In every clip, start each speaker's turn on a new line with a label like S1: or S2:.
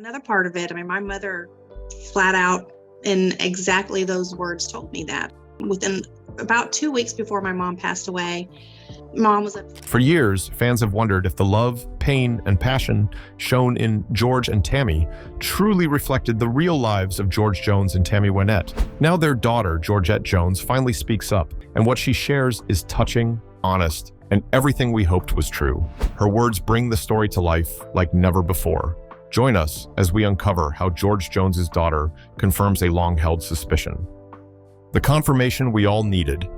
S1: Another part of it, I mean, my mother flat out in exactly those words told me that. Within about 2 weeks before my mom passed away, mom was up.
S2: For years, fans have wondered if the love, pain, and passion shown in George and Tammy truly reflected the real lives of George Jones and Tammy Wynette. Now their daughter, Georgette Jones, finally speaks up, and what she shares is touching, honest, and everything we hoped was true. Her words bring the story to life like never before. Join us as we uncover how George Jones's daughter confirms a long-held suspicion. The confirmation we all needed.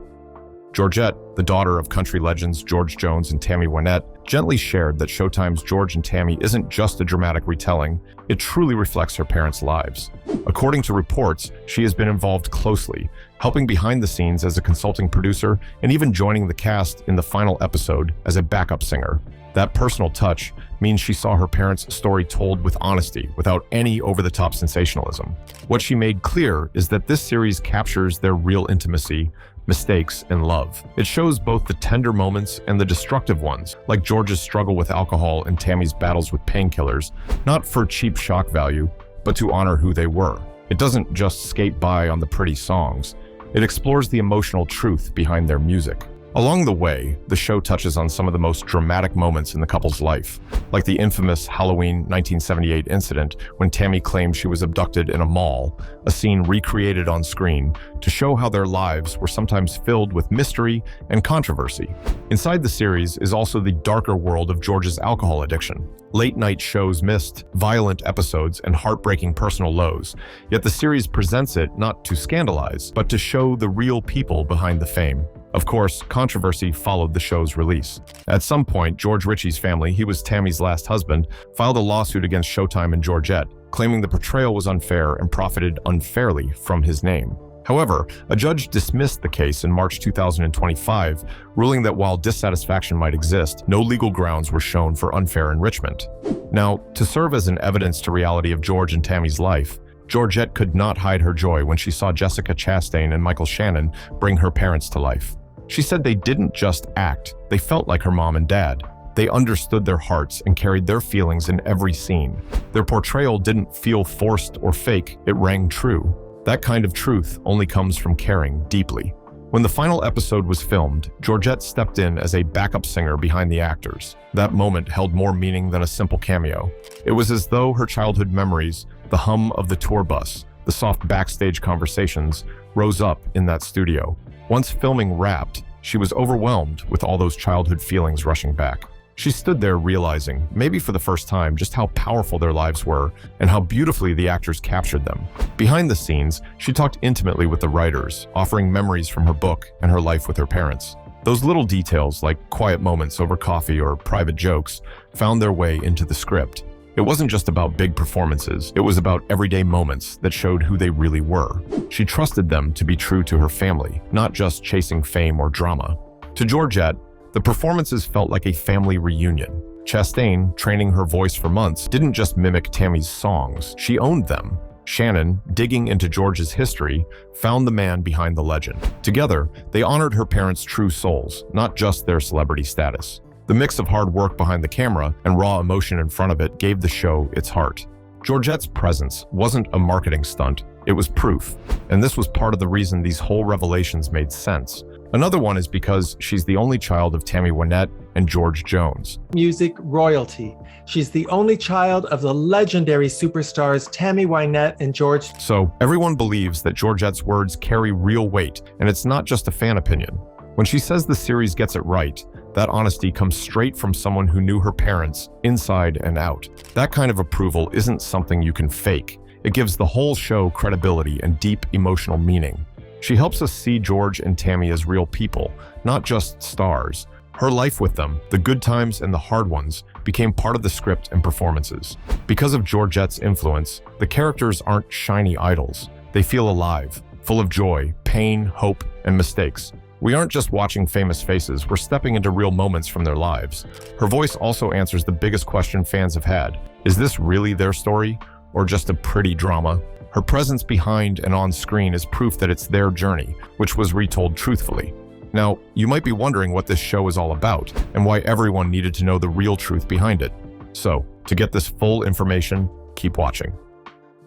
S2: Georgette, the daughter of country legends George Jones and Tammy Wynette, gently shared that Showtime's George and Tammy isn't just a dramatic retelling, it truly reflects her parents' lives. According to reports, she has been involved closely, helping behind the scenes as a consulting producer and even joining the cast in the final episode as a backup singer. That personal touch means she saw her parents' story told with honesty, without any over-the-top sensationalism. What she made clear is that this series captures their real intimacy, mistakes, and love. It shows both the tender moments and the destructive ones, like George's struggle with alcohol and Tammy's battles with painkillers, not for cheap shock value, but to honor who they were. It doesn't just skate by on the pretty songs. It explores the emotional truth behind their music. Along the way, the show touches on some of the most dramatic moments in the couple's life, like the infamous Halloween 1978 incident when Tammy claimed she was abducted in a mall, a scene recreated on screen to show how their lives were sometimes filled with mystery and controversy. Inside the series is also the darker world of George's alcohol addiction. Late-night shows missed violent episodes and heartbreaking personal lows, yet the series presents it not to scandalize, but to show the real people behind the fame. Of course, controversy followed the show's release. At some point, George Ritchie's family, he was Tammy's last husband, filed a lawsuit against Showtime and Georgette, claiming the portrayal was unfair and profited unfairly from his name. However, a judge dismissed the case in March 2025, ruling that while dissatisfaction might exist, no legal grounds were shown for unfair enrichment. Now, to serve as an evidence to reality of George and Tammy's life, Georgette could not hide her joy when she saw Jessica Chastain and Michael Shannon bring her parents to life. She said they didn't just act, they felt like her mom and dad. They understood their hearts and carried their feelings in every scene. Their portrayal didn't feel forced or fake, it rang true. That kind of truth only comes from caring deeply. When the final episode was filmed, Georgette stepped in as a backup singer behind the actors. That moment held more meaning than a simple cameo. It was as though her childhood memories, the hum of the tour bus, the soft backstage conversations, rose up in that studio. Once filming wrapped, she was overwhelmed with all those childhood feelings rushing back. She stood there realizing, maybe for the first time, just how powerful their lives were and how beautifully the actors captured them. Behind the scenes, she talked intimately with the writers, offering memories from her book and her life with her parents. Those little details, like quiet moments over coffee or private jokes, found their way into the script. It wasn't just about big performances, it was about everyday moments that showed who they really were. She trusted them to be true to her family, not just chasing fame or drama. To Georgette, the performances felt like a family reunion. Chastain, training her voice for months, didn't just mimic Tammy's songs, she owned them. Shannon, digging into George's history, found the man behind the legend. Together, they honored her parents' true souls, not just their celebrity status. The mix of hard work behind the camera and raw emotion in front of it gave the show its heart. Georgette's presence wasn't a marketing stunt, it was proof. And this was part of the reason these whole revelations made sense. Another one is because she's the only child of Tammy Wynette and George Jones.
S3: Music royalty. She's the only child of the legendary superstars Tammy Wynette and George.
S2: So everyone believes that Georgette's words carry real weight, and it's not just a fan opinion. When she says the series gets it right, that honesty comes straight from someone who knew her parents inside and out. That kind of approval isn't something you can fake. It gives the whole show credibility and deep emotional meaning. She helps us see George and Tammy as real people, not just stars. Her life with them, the good times and the hard ones, became part of the script and performances. Because of Georgette's influence, the characters aren't shiny idols. They feel alive, full of joy, pain, hope, and mistakes. We aren't just watching famous faces, we're stepping into real moments from their lives. Her voice also answers the biggest question fans have had. Is this really their story, or just a pretty drama? Her presence behind and on screen is proof that it's their journey, which was retold truthfully. Now, you might be wondering what this show is all about, and why everyone needed to know the real truth behind it. So, to get this full information, keep watching.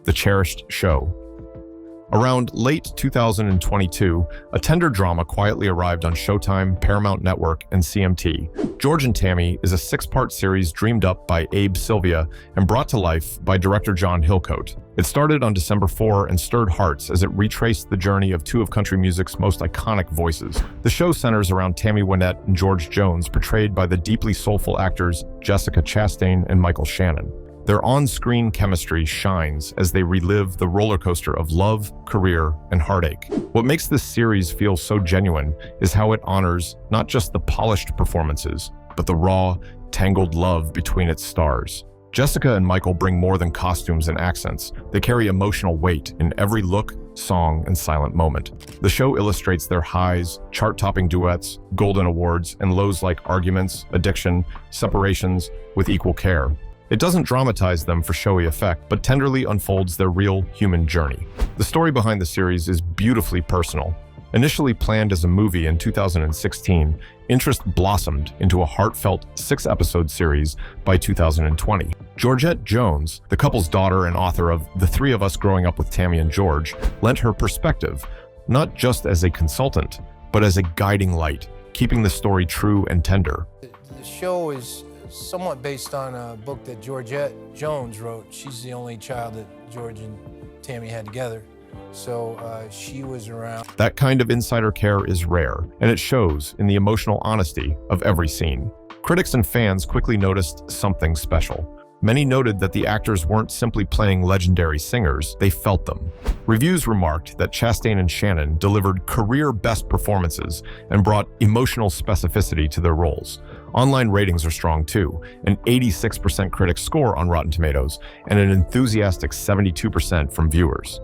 S2: The Cherished Show. Around late 2022, a tender drama quietly arrived on Showtime, Paramount Network, and CMT. George and Tammy is a 6-part series dreamed up by Abe Sylvia and brought to life by director John Hillcoat. It started on December 4 and stirred hearts as it retraced the journey of two of country music's most iconic voices. The show centers around Tammy Wynette and George Jones, portrayed by the deeply soulful actors Jessica Chastain and Michael Shannon. Their on-screen chemistry shines as they relive the roller coaster of love, career, and heartache. What makes this series feel so genuine is how it honors not just the polished performances, but the raw, tangled love between its stars. Jessica and Michael bring more than costumes and accents. They carry emotional weight in every look, song, and silent moment. The show illustrates their highs, chart-topping duets, golden awards, and lows like arguments, addiction, separations, with equal care. It doesn't dramatize them for showy effect, but tenderly unfolds their real human journey. The story behind the series is beautifully personal. Initially planned as a movie in 2016, interest blossomed into a heartfelt 6-episode series by 2020. Georgette Jones, the couple's daughter and author of The Three of Us Growing Up with Tammy and George, lent her perspective, not just as a consultant, but as a guiding light, keeping the story true and tender.
S4: The show is somewhat based on a book that Georgette Jones wrote. She's the only child that George and Tammy had together, so she was around.
S2: That kind of insider care is rare, and it shows in the emotional honesty of every scene. Critics and fans quickly noticed something special. Many noted that the actors weren't simply playing legendary singers, they felt them. Reviews remarked that Chastain and Shannon delivered career-best performances and brought emotional specificity to their roles. Online ratings are strong too, an 86% critic score on Rotten Tomatoes and an enthusiastic 72% from viewers.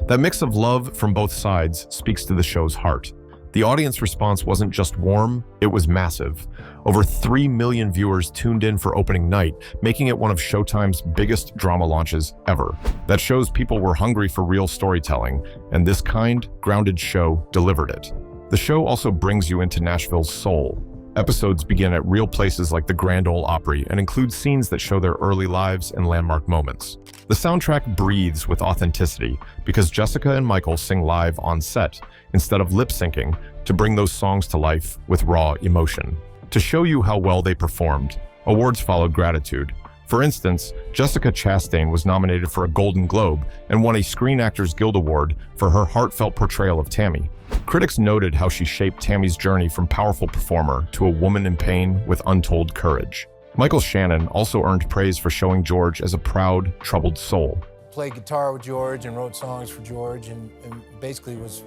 S2: That mix of love from both sides speaks to the show's heart. The audience response wasn't just warm, it was massive. Over 3 million viewers tuned in for opening night, making it one of Showtime's biggest drama launches ever. That shows people were hungry for real storytelling, and this kind, grounded show delivered it. The show also brings you into Nashville's soul. Episodes begin at real places like the Grand Ole Opry and include scenes that show their early lives and landmark moments. The soundtrack breathes with authenticity because Jessica and Michael sing live on set instead of lip-syncing to bring those songs to life with raw emotion. To show you how well they performed, awards followed gratitude. For instance, Jessica Chastain was nominated for a Golden Globe and won a Screen Actors Guild Award for her heartfelt portrayal of Tammy. Critics noted how she shaped Tammy's journey from powerful performer to a woman in pain with untold courage. Michael Shannon also earned praise for showing George as a proud, troubled soul.
S4: Played guitar with George and wrote songs for George and basically was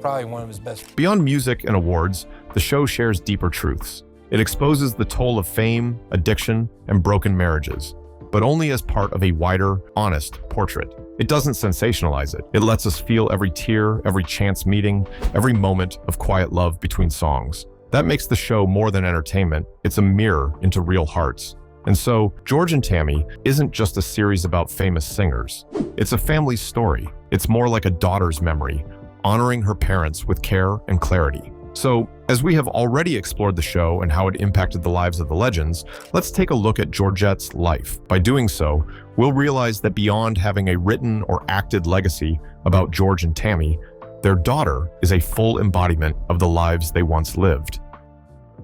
S4: probably one of his best.
S2: Beyond music and awards, the show shares deeper truths. It exposes the toll of fame, addiction, and broken marriages, but only as part of a wider, honest portrait. It doesn't sensationalize it. It lets us feel every tear, every chance meeting, every moment of quiet love between songs. That makes the show more than entertainment. It's a mirror into real hearts. And so, George and Tammy isn't just a series about famous singers. It's a family story. It's more like a daughter's memory, honoring her parents with care and clarity. So, as we have already explored the show and how it impacted the lives of the legends, let's take a look at Georgette's life. By doing so, we'll realize that beyond having a written or acted legacy about George and Tammy, their daughter is a full embodiment of the lives they once lived.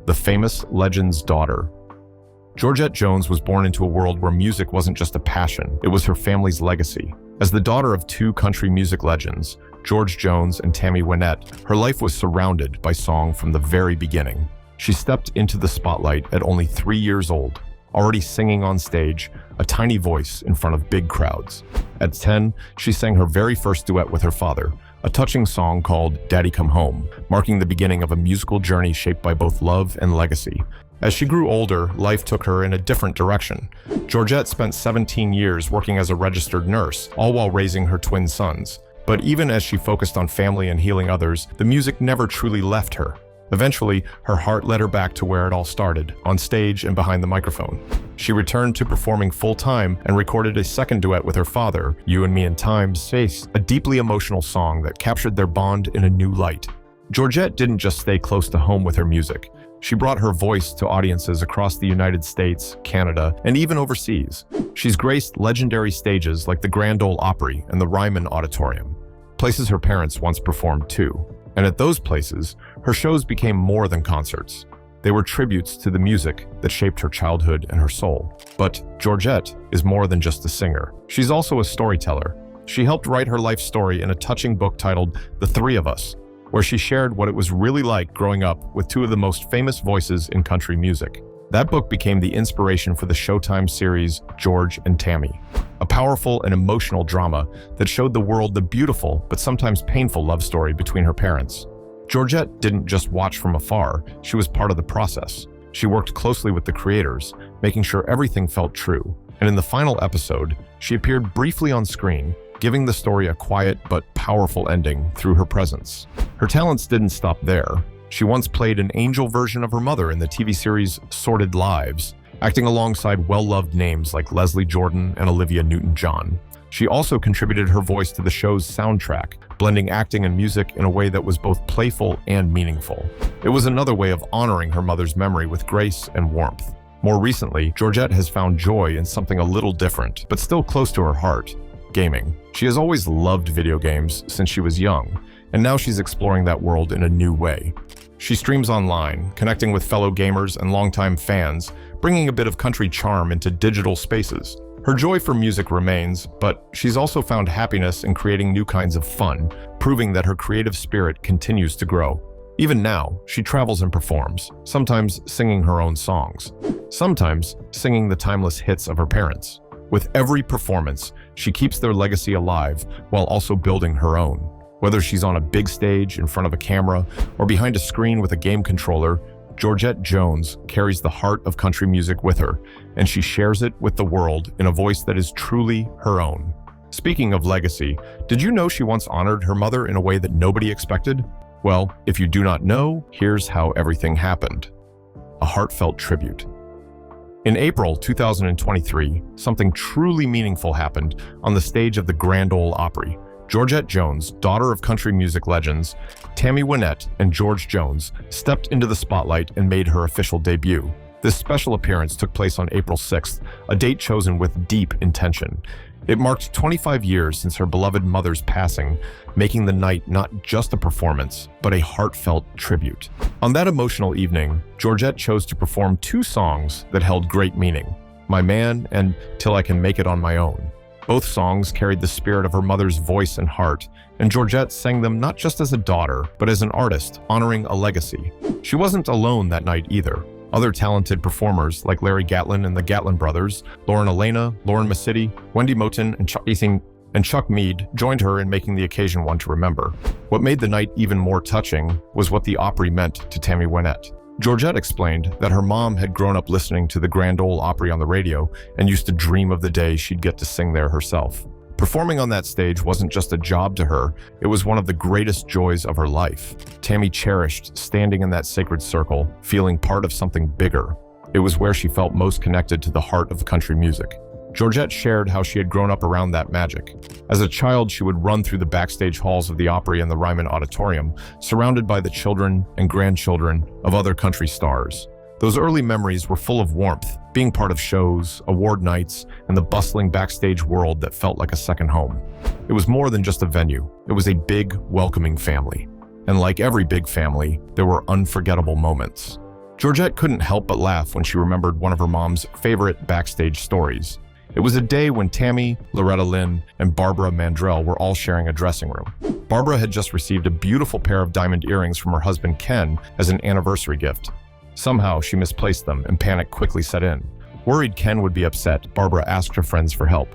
S2: The famous legend's daughter. Georgette Jones was born into a world where music wasn't just a passion, it was her family's legacy. As the daughter of two country music legends, George Jones and Tammy Wynette, her life was surrounded by song from the very beginning. She stepped into the spotlight at only 3 years old, already singing on stage, a tiny voice in front of big crowds. At 10, she sang her very first duet with her father, a touching song called Daddy Come Home, marking the beginning of a musical journey shaped by both love and legacy. As she grew older, life took her in a different direction. Georgette spent 17 years working as a registered nurse, all while raising her twin sons. But even as she focused on family and healing others, the music never truly left her. Eventually, her heart led her back to where it all started, on stage and behind the microphone. She returned to performing full-time and recorded a second duet with her father, You and Me in Time's Space, a deeply emotional song that captured their bond in a new light. Georgette didn't just stay close to home with her music. She brought her voice to audiences across the United States, Canada, and even overseas. She's graced legendary stages like the Grand Ole Opry and the Ryman Auditorium, places her parents once performed too. And at those places, her shows became more than concerts. They were tributes to the music that shaped her childhood and her soul. But Georgette is more than just a singer. She's also a storyteller. She helped write her life story in a touching book titled The Three of Us, where she shared what it was really like growing up with two of the most famous voices in country music. That book became the inspiration for the Showtime series George and Tammy, a powerful and emotional drama that showed the world the beautiful but sometimes painful love story between her parents. Georgette didn't just watch from afar, she was part of the process. She worked closely with the creators, making sure everything felt true. And in the final episode, she appeared briefly on screen, giving the story a quiet but powerful ending through her presence. Her talents didn't stop there. She once played an angel version of her mother in the TV series Sordid Lives, acting alongside well-loved names like Leslie Jordan and Olivia Newton-John. She also contributed her voice to the show's soundtrack, blending acting and music in a way that was both playful and meaningful. It was another way of honoring her mother's memory with grace and warmth. More recently, Georgette has found joy in something a little different, but still close to her heart: gaming. She has always loved video games since she was young, and now she's exploring that world in a new way. She streams online, connecting with fellow gamers and longtime fans, bringing a bit of country charm into digital spaces. Her joy for music remains, but she's also found happiness in creating new kinds of fun, proving that her creative spirit continues to grow. Even now, she travels and performs, sometimes singing her own songs, sometimes singing the timeless hits of her parents. With every performance, she keeps their legacy alive while also building her own. Whether she's on a big stage in front of a camera or behind a screen with a game controller, Georgette Jones carries the heart of country music with her, and she shares it with the world in a voice that is truly her own. Speaking of legacy, did you know she once honored her mother in a way that nobody expected? Well, if you do not know, here's how everything happened. A heartfelt tribute. In April 2023, something truly meaningful happened on the stage of the Grand Ole Opry. Georgette Jones, daughter of country music legends Tammy Wynette and George Jones, stepped into the spotlight and made her official debut. This special appearance took place on April 6th, a date chosen with deep intention. It marked 25 years since her beloved mother's passing, making the night not just a performance, but a heartfelt tribute. On that emotional evening, Georgette chose to perform two songs that held great meaning: My Man and Till I Can Make It on My Own. Both songs carried the spirit of her mother's voice and heart, and Georgette sang them not just as a daughter, but as an artist, honoring a legacy. She wasn't alone that night either. Other talented performers like Larry Gatlin and the Gatlin brothers, Lauren Elena, Lauren Masidi, Wendy Moten, and Chuck Mead joined her in making the occasion one to remember. What made the night even more touching was what the Opry meant to Tammy Wynette. Georgette explained that her mom had grown up listening to the Grand Ole Opry on the radio and used to dream of the day she'd get to sing there herself. Performing on that stage wasn't just a job to her, it was one of the greatest joys of her life. Tammy cherished standing in that sacred circle, feeling part of something bigger. It was where she felt most connected to the heart of country music. Georgette shared how she had grown up around that magic. As a child, she would run through the backstage halls of the Opry and the Ryman Auditorium, surrounded by the children and grandchildren of other country stars. Those early memories were full of warmth, being part of shows, award nights, and the bustling backstage world that felt like a second home. It was more than just a venue. It was a big, welcoming family. And like every big family, there were unforgettable moments. Georgette couldn't help but laugh when she remembered one of her mom's favorite backstage stories. It was a day when Tammy, Loretta Lynn, and Barbara Mandrell were all sharing a dressing room. Barbara had just received a beautiful pair of diamond earrings from her husband Ken as an anniversary gift. Somehow she misplaced them and panic quickly set in. Worried Ken would be upset, Barbara asked her friends for help.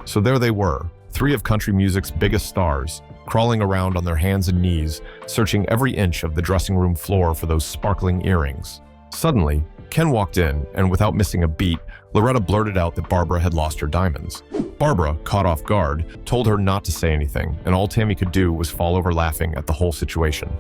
S2: So there they were, three of country music's biggest stars, crawling around on their hands and knees, searching every inch of the dressing room floor for those sparkling earrings. Suddenly, Ken walked in, and without missing a beat, Loretta blurted out that Barbara had lost her diamonds. Barbara, caught off guard, told her not to say anything, and all Tammy could do was fall over laughing at the whole situation.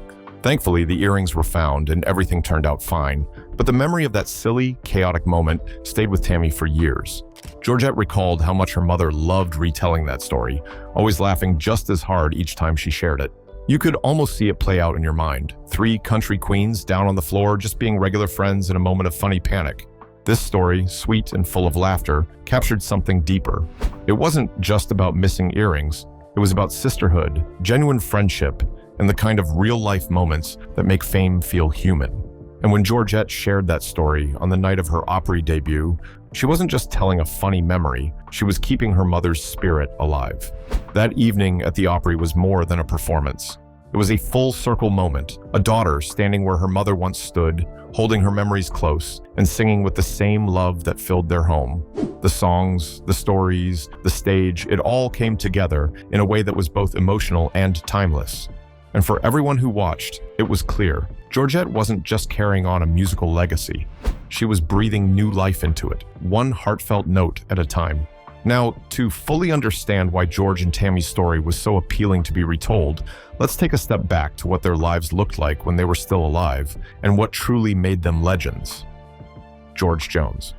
S2: Thankfully, the earrings were found and everything turned out fine, but the memory of that silly, chaotic moment stayed with Tammy for years. Georgette recalled how much her mother loved retelling that story, always laughing just as hard each time she shared it. You could almost see it play out in your mind. 3 country queens down on the floor, just being regular friends in a moment of funny panic. This story, sweet and full of laughter, captured something deeper. It wasn't just about missing earrings. It was about sisterhood, genuine friendship, and the kind of real-life moments that make fame feel human. And when Georgette shared that story on the night of her Opry debut, she wasn't just telling a funny memory, she was keeping her mother's spirit alive. That evening at the Opry was more than a performance. It was a full-circle moment, a daughter standing where her mother once stood, holding her memories close, and singing with the same love that filled their home. The songs, the stories, the stage, it all came together in a way that was both emotional and timeless. And for everyone who watched, it was clear. Georgette wasn't just carrying on a musical legacy. She was breathing new life into it, one heartfelt note at a time. Now, to fully understand why George and Tammy's story was so appealing to be retold, let's take a step back to what their lives looked like when they were still alive, and what truly made them legends. George Jones.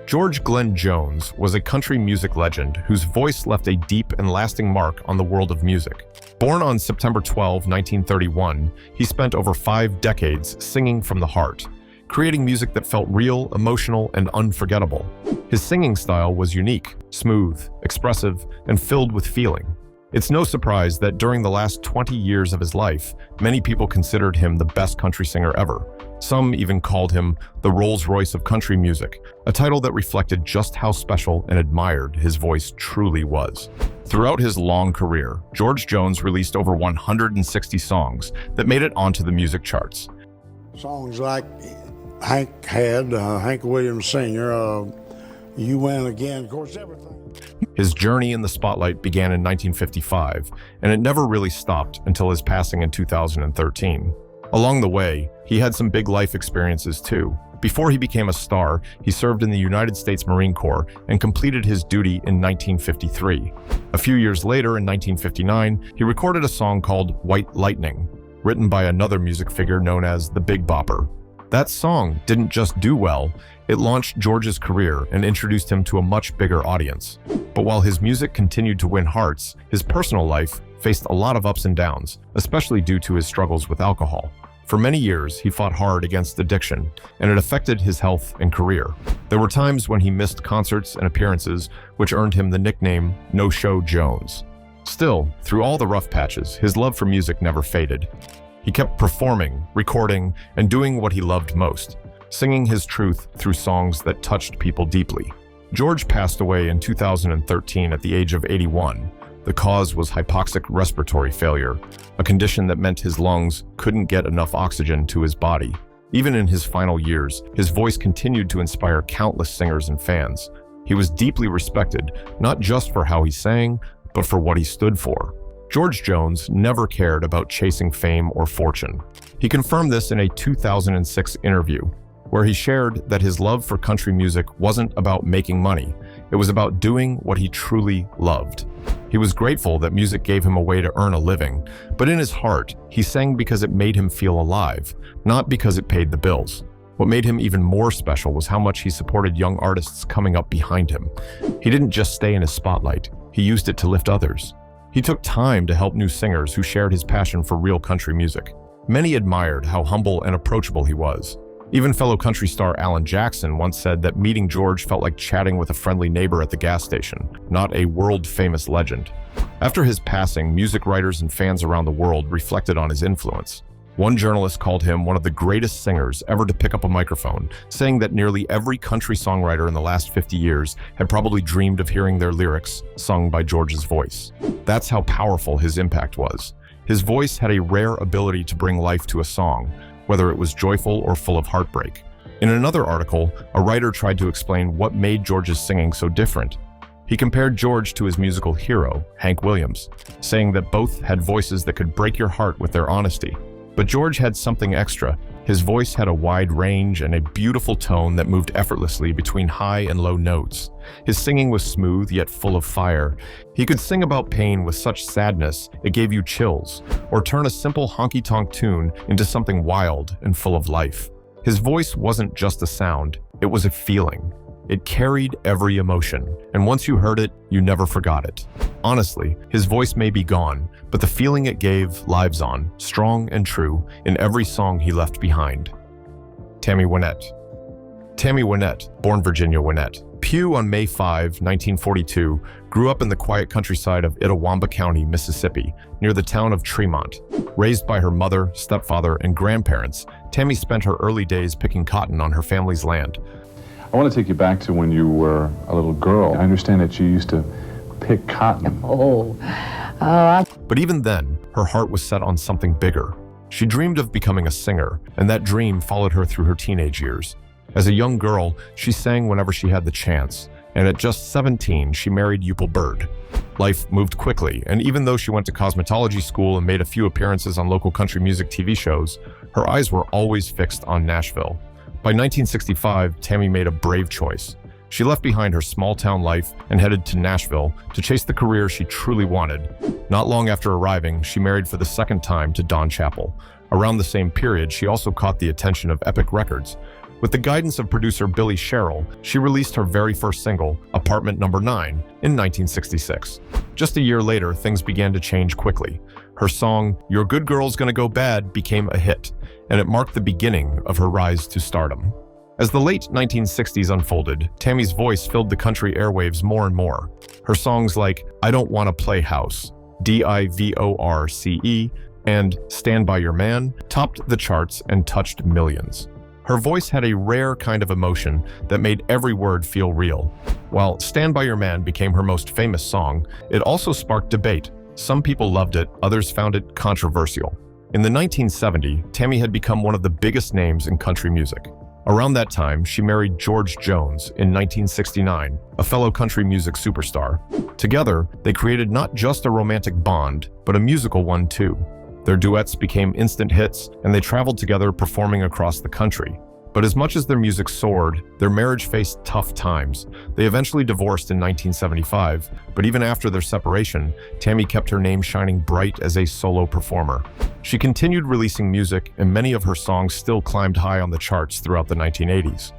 S2: George Glenn Jones was a country music legend whose voice left a deep and lasting mark on the world of music. Born on September 12, 1931, he spent over 5 decades singing from the heart, creating music that felt real, emotional, and unforgettable. His singing style was unique, smooth, expressive, and filled with feeling. It's no surprise that during the last 20 years of his life, many people considered him the best country singer ever. Some even called him the Rolls-Royce of country music, a title that reflected just how special and admired his voice truly was. Throughout his long career, George Jones released over 160 songs that made it onto the music charts.
S5: Songs like Hank Williams Sr., You Win Again, of course, everything.
S2: His journey in the spotlight began in 1955, and it never really stopped until his passing in 2013. Along the way, he had some big life experiences too. Before he became a star, he served in the United States Marine Corps and completed his duty in 1953. A few years later, in 1959, he recorded a song called White Lightning, written by another music figure known as the Big Bopper. That song didn't just do well, it launched George's career and introduced him to a much bigger audience. But while his music continued to win hearts, his personal life faced a lot of ups and downs, especially due to his struggles with alcohol. For many years, he fought hard against addiction, and it affected his health and career. There were times when he missed concerts and appearances, which earned him the nickname No Show Jones. Still, through all the rough patches, his love for music never faded. He kept performing, recording, and doing what he loved most, singing his truth through songs that touched people deeply. George passed away in 2013 at the age of 81. The cause was hypoxic respiratory failure, a condition that meant his lungs couldn't get enough oxygen to his body. Even in his final years, his voice continued to inspire countless singers and fans. He was deeply respected, not just for how he sang, but for what he stood for. George Jones never cared about chasing fame or fortune. He confirmed this in a 2006 interview, where he shared that his love for country music wasn't about making money. It was about doing what he truly loved. He was grateful that music gave him a way to earn a living, but in his heart, he sang because it made him feel alive, not because it paid the bills. What made him even more special was how much he supported young artists coming up behind him. He didn't just stay in his spotlight, he used it to lift others. He took time to help new singers who shared his passion for real country music. Many admired how humble and approachable he was. Even fellow country star Alan Jackson once said that meeting George felt like chatting with a friendly neighbor at the gas station, not a world-famous legend. After his passing, music writers and fans around the world reflected on his influence. One journalist called him one of the greatest singers ever to pick up a microphone, saying that nearly every country songwriter in the last 50 years had probably dreamed of hearing their lyrics sung by George's voice. That's how powerful his impact was. His voice had a rare ability to bring life to a song, whether it was joyful or full of heartbreak. In another article, a writer tried to explain what made George's singing so different. He compared George to his musical hero, Hank Williams, saying that both had voices that could break your heart with their honesty. But George had something extra. His voice had a wide range and a beautiful tone that moved effortlessly between high and low notes. His singing was smooth yet full of fire. He could sing about pain with such sadness it gave you chills, or turn a simple honky-tonk tune into something wild and full of life. His voice wasn't just a sound, it was a feeling. It carried every emotion, and once you heard it, you never forgot it. Honestly, his voice may be gone, but the feeling it gave lives on, strong and true, in every song he left behind. Tammy Wynette. Tammy Wynette, born Virginia Wynette, Pugh on May 5, 1942, grew up in the quiet countryside of Itawamba County, Mississippi, near the town of Tremont. Raised by her mother, stepfather, and grandparents, Tammy spent her early days picking cotton on her family's land.
S6: I want to take you back to when you were a little girl. I understand that you used to pick cotton.
S2: But even then, her heart was set on something bigger. She dreamed of becoming a singer, and that dream followed her through her teenage years. As a young girl, she sang whenever she had the chance, and at just 17, she married Upal Bird. Life moved quickly, and even though she went to cosmetology school and made a few appearances on local country music TV shows, her eyes were always fixed on Nashville. By 1965, Tammy made a brave choice. She left behind her small-town life and headed to Nashville to chase the career she truly wanted. Not long after arriving, she married for the second time to Don Chappell. Around the same period, she also caught the attention of Epic Records. With the guidance of producer Billy Sherrill, she released her very first single, Apartment Number 9, in 1966. Just a year later, things began to change quickly. Her song, Your Good Girl's Gonna Go Bad, became a hit, and it marked the beginning of her rise to stardom. As the late 1960s unfolded, Tammy's voice filled the country airwaves more and more. Her songs like I Don't Wanna Play House, Divorce, and Stand By Your Man topped the charts and touched millions. Her voice had a rare kind of emotion that made every word feel real. While Stand By Your Man became her most famous song, it also sparked debate. Some people loved it, others found it controversial. In the 1970s, Tammy had become one of the biggest names in country music. Around that time, she married George Jones in 1969, a fellow country music superstar. Together, they created not just a romantic bond, but a musical one too. Their duets became instant hits, and they traveled together performing across the country. But as much as their music soared, their marriage faced tough times. They eventually divorced in 1975, but even after their separation, Tammy kept her name shining bright as a solo performer. She continued releasing music, and many of her songs still climbed high on the charts throughout the 1980s.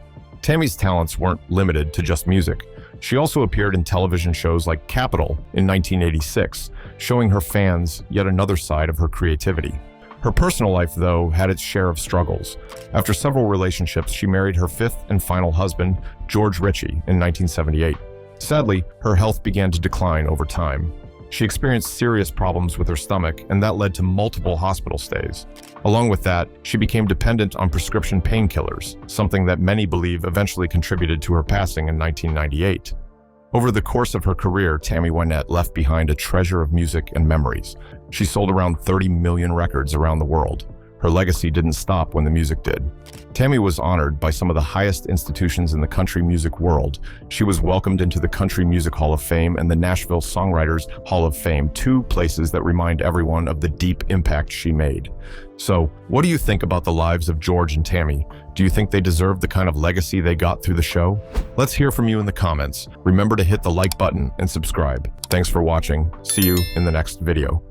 S2: Tammy's talents weren't limited to just music. She also appeared in television shows like Capitol in 1986, showing her fans yet another side of her creativity. Her personal life, though, had its share of struggles. After several relationships, she married her fifth and final husband, George Ritchie, in 1978. Sadly, her health began to decline over time. She experienced serious problems with her stomach, and that led to multiple hospital stays. Along with that, she became dependent on prescription painkillers, something that many believe eventually contributed to her passing in 1998. Over the course of her career, Tammy Wynette left behind a treasure of music and memories. She sold around 30 million records around the world. Her legacy didn't stop when the music did. Tammy was honored by some of the highest institutions in the country music world. She was welcomed into the Country Music Hall of Fame and the Nashville Songwriters Hall of Fame, two places that remind everyone of the deep impact she made. So, what do you think about the lives of George and Tammy? Do you think they deserve the kind of legacy they got through the show? Let's hear from you in the comments. Remember to hit the like button and subscribe. Thanks for watching. See you in the next video.